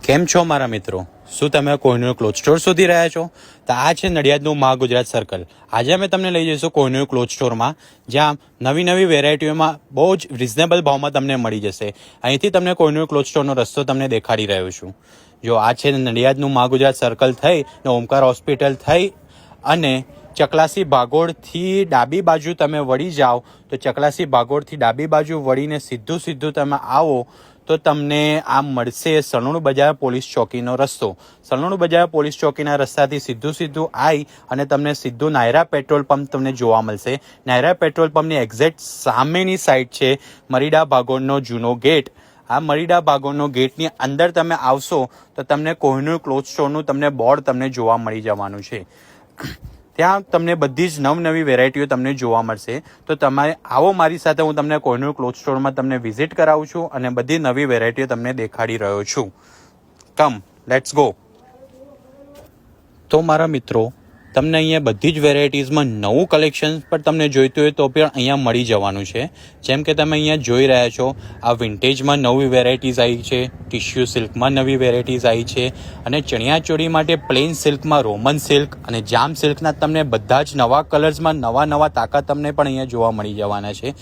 કેમ છો મારા મિત્રો? શું તમે કોહિનૂર ક્લોથ સ્ટોર શોધી રહ્યા છો? તો આ છે નડિયાદનું મહા ગુજરાત સર્કલ. આજે અમે તમને લઈ જઈશું કોહિનૂર ક્લોથ સ્ટોરમાં, જ્યાં નવી નવી વેરાયટીઓમાં બહુ જ રિઝનેબલ ભાવમાં તમને મળી જશે. અહીંથી તમને કોહિનૂર ક્લોથ સ્ટોરનો રસ્તો તમને દેખાડી રહ્યો છું. જો આ છે નડિયાદનું મહા ગુજરાત સર્કલ થઈ ને ઓમકાર હોસ્પિટલ થઈ અને ચકલાસી ભાગોળથી ડાબી બાજુ તમે વળી જાઓ તો ચકલાસી ભાગોળથી ડાબી બાજુ વળીને સીધું તમે આવો તો તમને આ મળશે સણોડ બજાર પોલીસ ચોકીનો રસ્તો. સણોડ બજાર પોલીસ ચોકીના રસ્તાથી સીધું આવી અને તમને સીધું નાયરા પેટ્રોલ પંપ તમને જોવા મળશે. નાયરા પેટ્રોલ પંપની એક્ઝેક્ટ સામેની સાઈડ છે મરીડા ભાગોળનો જૂનો ગેટ. આ મરીડા ભાગોળનો ગેટની અંદર તમે આવશો તો તમને કોહિનૂર ક્લોથ સ્ટોરનું તમને બોર્ડ તમને જોવા મળી જવાનું છે. ત્યાં તમને બધી જ નવી વેરાયટીઓ તમને જોવા મળશે. તો તમારે આવો મારી સાથે, હું તમને કોહિનૂર ક્લોથ સ્ટોરમાં તમને વિઝિટ કરાવું છું અને બધી નવી વેરાયટીઓ તમને દેખાડી રહ્યો છું. કમ લેટ્સ ગો. તો મારા મિત્રો, તમને અહીંયા બધી જ વેરાયટીઝમાં નવું કલેક્શન પણ તમને જોઈતું હોય તો પણ અહીંયા મળી જવાનું છે. જેમ કે તમે અહીંયા જોઈ રહ્યા છો, આ વિન્ટેજમાં નવી વેરાયટીઝ આવી છે, ટિશ્યુ સિલ્કમાં નવી વેરાયટીઝ આવી છે અને ચણિયાચોળી માટે પ્લેન સિલ્કમાં રોમન સિલ્ક અને જામ સિલ્કના તમને બધા જ નવા કલર્સમાં નવા તાકાત તમને પણ અહીંયા જોવા મળી જવાના છે.